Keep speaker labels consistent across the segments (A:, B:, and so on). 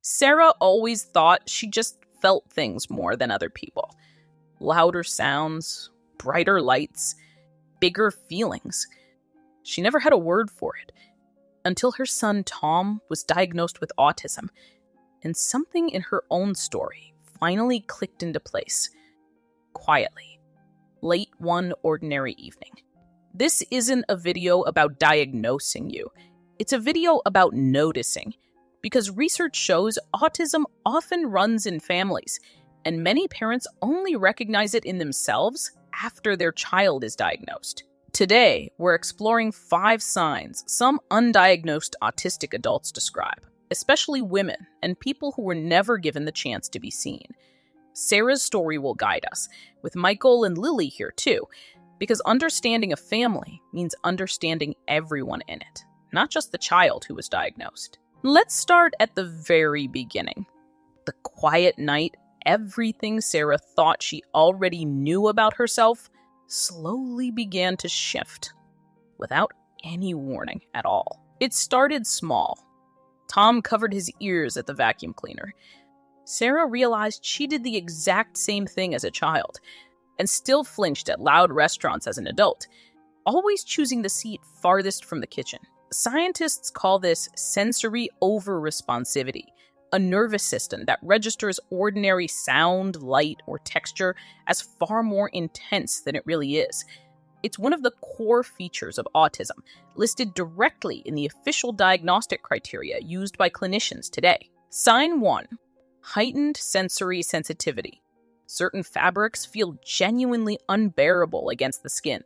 A: Sarah always thought she just felt things more than other people. Louder sounds, brighter lights, bigger feelings. She never had a word for it until her son Tom was diagnosed with autism, and something in her own story finally clicked into place. Quietly. Late one ordinary evening. This isn't a video about diagnosing you. It's a video about noticing, because research shows autism often runs in families, and many parents only recognize it in themselves after their child is diagnosed. Today, we're exploring 5 signs some undiagnosed autistic adults describe, especially women and people who were never given the chance to be seen. Sarah's story will guide us, with Michael and Lily here too, because understanding a family means understanding everyone in it, not just the child who was diagnosed. Let's start at the very beginning. The quiet night, everything Sarah thought she already knew about herself slowly began to shift, without any warning at all. It started small. Tom covered his ears at the vacuum cleaner. Sarah realized she did the exact same thing as a child, and still flinched at loud restaurants as an adult, always choosing the seat farthest from the kitchen. Scientists call this sensory overresponsivity, a nervous system that registers ordinary sound, light, or texture as far more intense than it really is. It's one of the core features of autism, listed directly in the official diagnostic criteria used by clinicians today. Sign 1. Heightened sensory sensitivity. Certain fabrics feel genuinely unbearable against the skin.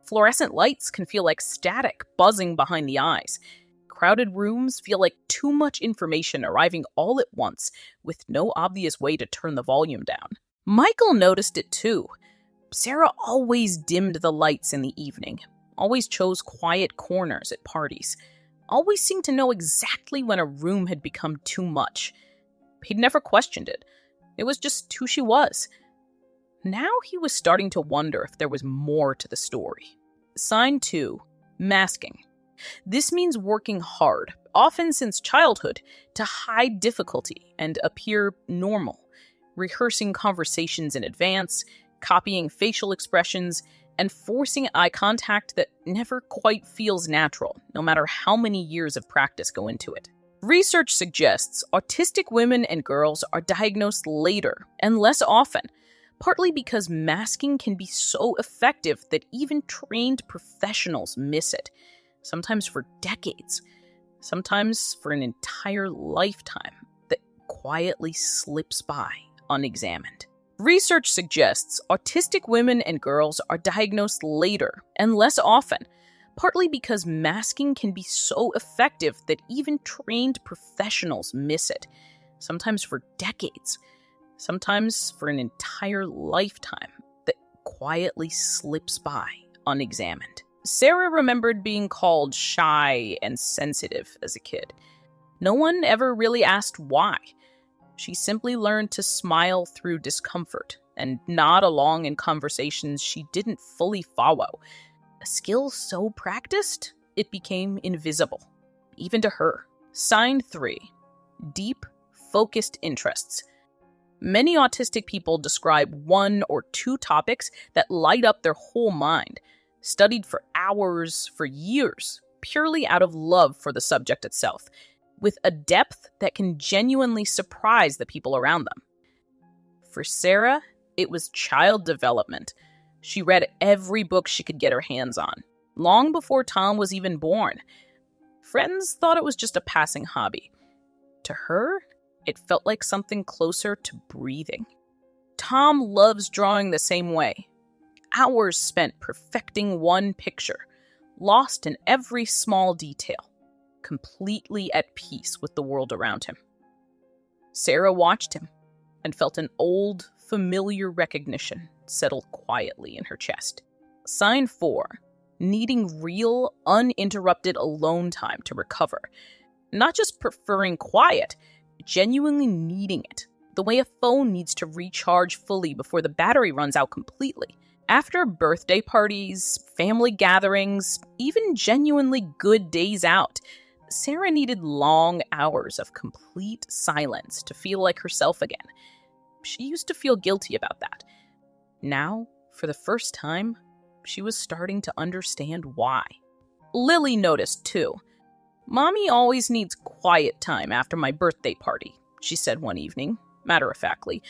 A: Fluorescent lights can feel like static buzzing behind the eyes. Crowded rooms feel like too much information arriving all at once, with no obvious way to turn the volume down. Michael noticed it too. Sarah always dimmed the lights in the evening, always chose quiet corners at parties, always seemed to know exactly when a room had become too much. He'd never questioned it. It was just who she was. Now he was starting to wonder if there was more to the story. Sign 2. Masking. This means working hard, often since childhood, to hide difficulty and appear normal, rehearsing conversations in advance, copying facial expressions, and forcing eye contact that never quite feels natural, no matter how many years of practice go into it. Research suggests autistic women and girls are diagnosed later and less often, partly because masking can be so effective that even trained professionals miss it, sometimes for decades, sometimes for an entire lifetime that quietly slips by unexamined. Research suggests autistic women and girls are diagnosed later and less often, partly because masking can be so effective that even trained professionals miss it, sometimes for decades, sometimes for an entire lifetime that quietly slips by unexamined. Sarah remembered being called shy and sensitive as a kid. No one ever really asked why. She simply learned to smile through discomfort and nod along in conversations she didn't fully follow. A skill so practiced, it became invisible, even to her. Sign 3. Deep, focused interests. Many autistic people describe 1 or 2 topics that light up their whole mind, studied for hours, for years, purely out of love for the subject itself, with a depth that can genuinely surprise the people around them. For Sarah, it was child development. She read every book she could get her hands on, long before Tom was even born. Friends thought it was just a passing hobby. To her, it felt like something closer to breathing. Tom loves drawing the same way. Hours spent perfecting one picture, lost in every small detail, completely at peace with the world around him. Sarah watched him and felt an old, familiar recognition settle quietly in her chest. Sign 4. Needing real, uninterrupted alone time to recover. Not just preferring quiet, genuinely needing it, the way a phone needs to recharge fully before the battery runs out completely. After birthday parties, family gatherings, even genuinely good days out, Sarah needed long hours of complete silence to feel like herself again. She used to feel guilty about that. Now, for the first time, she was starting to understand why. Lily noticed, too. "Mommy always needs quiet time after my birthday party," she said one evening, matter-of-factly,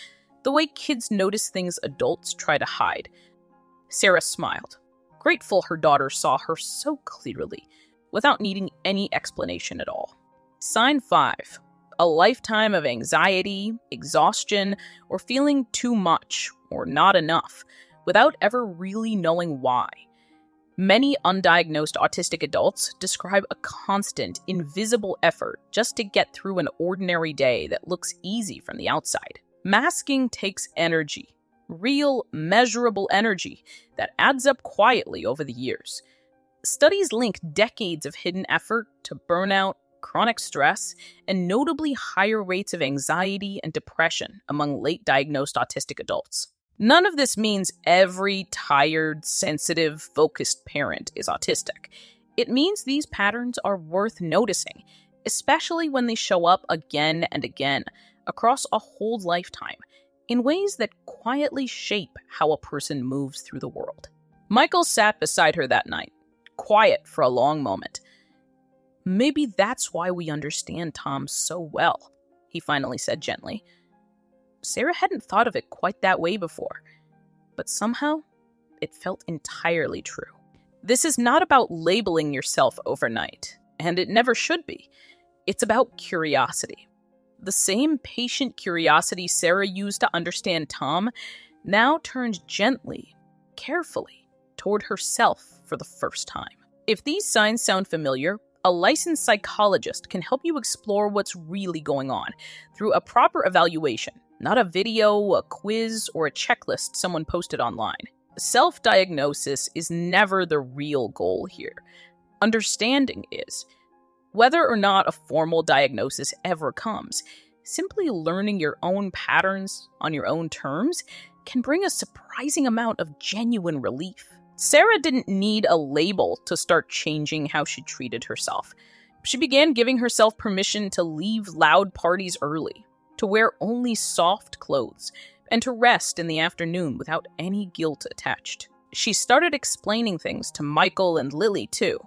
A: the way kids notice things adults try to hide. Sarah smiled, grateful her daughter saw her so clearly, without needing any explanation at all. Sign 5. A lifetime of anxiety, exhaustion, or feeling too much or not enough, without ever really knowing why. Many undiagnosed autistic adults describe a constant, invisible effort just to get through an ordinary day that looks easy from the outside. Masking takes energy, real, measurable energy that adds up quietly over the years. Studies link decades of hidden effort to burnout, chronic stress, and notably higher rates of anxiety and depression among late-diagnosed autistic adults. None of this means every tired, sensitive, focused parent is autistic. It means these patterns are worth noticing, especially when they show up again and again across a whole lifetime, in ways that quietly shape how a person moves through the world. Michael sat beside her that night, quiet for a long moment. "Maybe that's why we understand Tom so well," he finally said gently. Sarah hadn't thought of it quite that way before, but somehow it felt entirely true. This is not about labeling yourself overnight, and it never should be. It's about curiosity. The same patient curiosity Sarah used to understand Tom now turned gently, carefully, toward herself for the first time. If these signs sound familiar, a licensed psychologist can help you explore what's really going on through a proper evaluation, not a video, a quiz, or a checklist someone posted online. Self-diagnosis is never the real goal here. Understanding is. Whether or not a formal diagnosis ever comes, simply learning your own patterns on your own terms can bring a surprising amount of genuine relief. Sarah didn't need a label to start changing how she treated herself. She began giving herself permission to leave loud parties early, to wear only soft clothes, and to rest in the afternoon without any guilt attached. She started explaining things to Michael and Lily, too.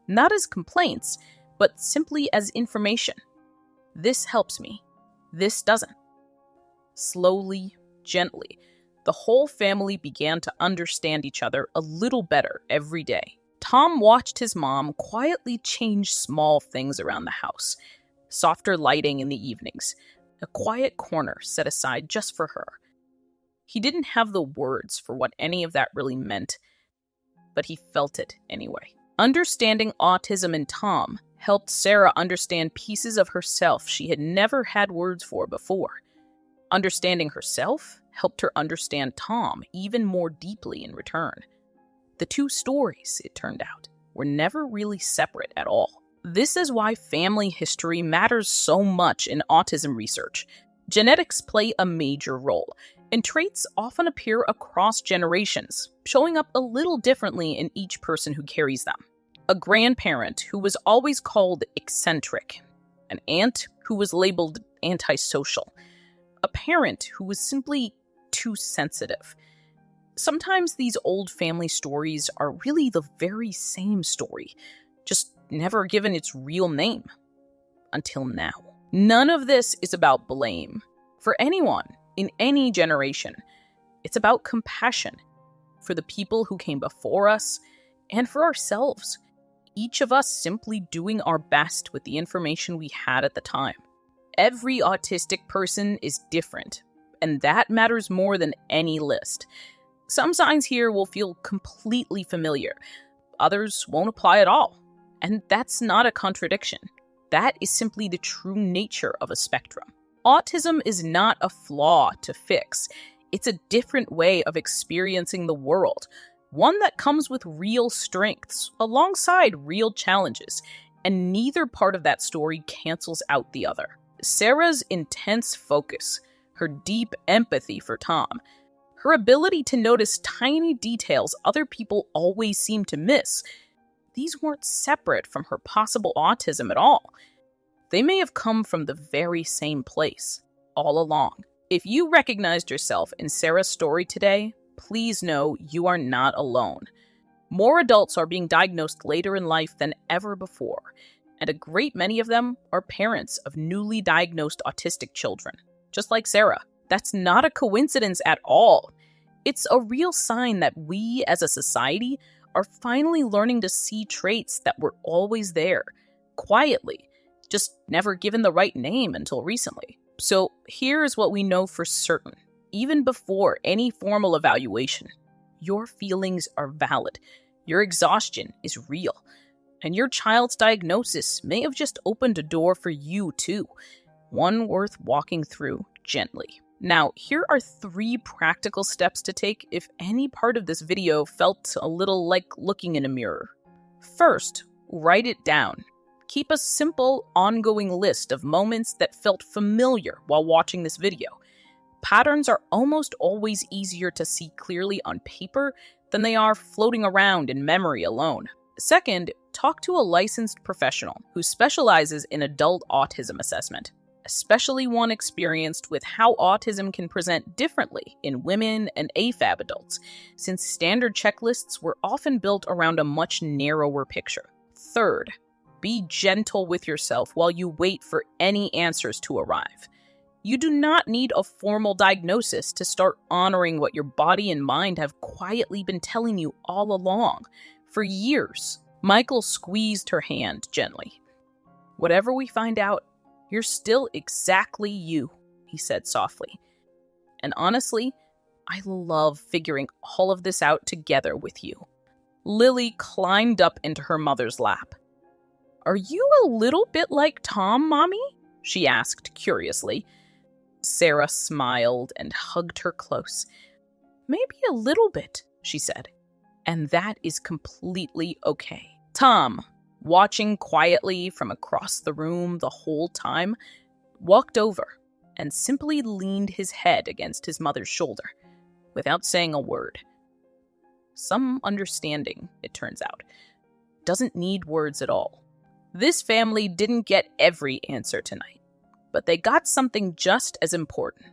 A: Not as complaints, but simply as information. This helps me. This doesn't. Slowly, gently, the whole family began to understand each other a little better every day. Tom watched his mom quietly change small things around the house. Softer lighting in the evenings, a quiet corner set aside just for her. He didn't have the words for what any of that really meant, but he felt it anyway. Understanding autism in Tom helped Sarah understand pieces of herself she had never had words for before. Understanding herself helped her understand Tom even more deeply in return. The two stories, it turned out, were never really separate at all. This is why family history matters so much in autism research. Genetics play a major role, and traits often appear across generations, showing up a little differently in each person who carries them. A grandparent who was always called eccentric, an aunt who was labeled antisocial, a parent who was simply too sensitive. Sometimes these old family stories are really the very same story, just never given its real name. Until now. None of this is about blame. For anyone, in any generation, it's about compassion. For the people who came before us, and for ourselves. Each of us simply doing our best with the information we had at the time. Every autistic person is different, and that matters more than any list. Some signs here will feel completely familiar. Others won't apply at all. And that's not a contradiction. That is simply the true nature of a spectrum. Autism is not a flaw to fix. It's a different way of experiencing the world. One that comes with real strengths, alongside real challenges. And neither part of that story cancels out the other. Sarah's intense focus, her deep empathy for Tom, her ability to notice tiny details other people always seem to miss, these weren't separate from her possible autism at all. They may have come from the very same place, all along. If you recognized yourself in Sarah's story today, please know you are not alone. More adults are being diagnosed later in life than ever before, and a great many of them are parents of newly diagnosed autistic children, just like Sarah. That's not a coincidence at all. It's a real sign that we as a society are finally learning to see traits that were always there, quietly, just never given the right name until recently. So here's what we know for certain, even before any formal evaluation. Your feelings are valid. Your exhaustion is real. And your child's diagnosis may have just opened a door for you too, one worth walking through gently. Now, here are 3 practical steps to take if any part of this video felt a little like looking in a mirror. First, write it down. Keep a simple, ongoing list of moments that felt familiar while watching this video. Patterns are almost always easier to see clearly on paper than they are floating around in memory alone. Second, talk to a licensed professional who specializes in adult autism assessment, especially one experienced with how autism can present differently in women and AFAB adults, since standard checklists were often built around a much narrower picture. Third, be gentle with yourself while you wait for any answers to arrive. You do not need a formal diagnosis to start honoring what your body and mind have quietly been telling you all along, for years. Michael squeezed her hand gently. Whatever we find out, you're still exactly you, he said softly. And honestly, I love figuring all of this out together with you. Lily climbed up into her mother's lap. Are you a little bit like Tom, Mommy? She asked curiously. Sarah smiled and hugged her close. Maybe a little bit, she said. And that is completely okay. Tom, watching quietly from across the room the whole time, walked over and simply leaned his head against his mother's shoulder, without saying a word. Some understanding, it turns out, doesn't need words at all. This family didn't get every answer tonight, but they got something just as important.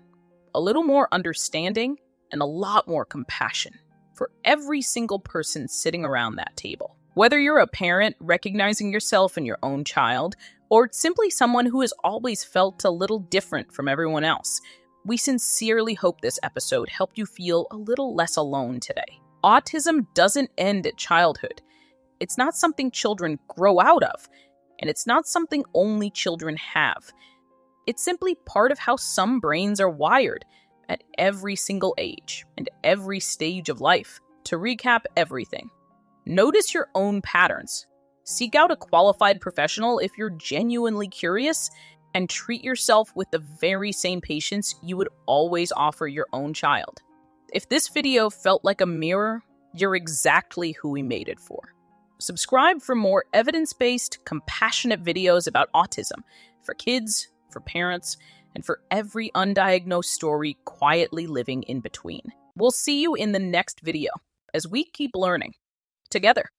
A: A little more understanding and a lot more compassion for every single person sitting around that table. Whether you're a parent recognizing yourself in your own child, or simply someone who has always felt a little different from everyone else, we sincerely hope this episode helped you feel a little less alone today. Autism doesn't end at childhood. It's not something children grow out of, and it's not something only children have. It's simply part of how some brains are wired at every single age and every stage of life. To recap everything, notice your own patterns. Seek out a qualified professional if you're genuinely curious, and treat yourself with the very same patience you would always offer your own child. If this video felt like a mirror, you're exactly who we made it for. Subscribe for more evidence-based, compassionate videos about autism for kids, for parents, and for every undiagnosed story quietly living in between. We'll see you in the next video as we keep learning together.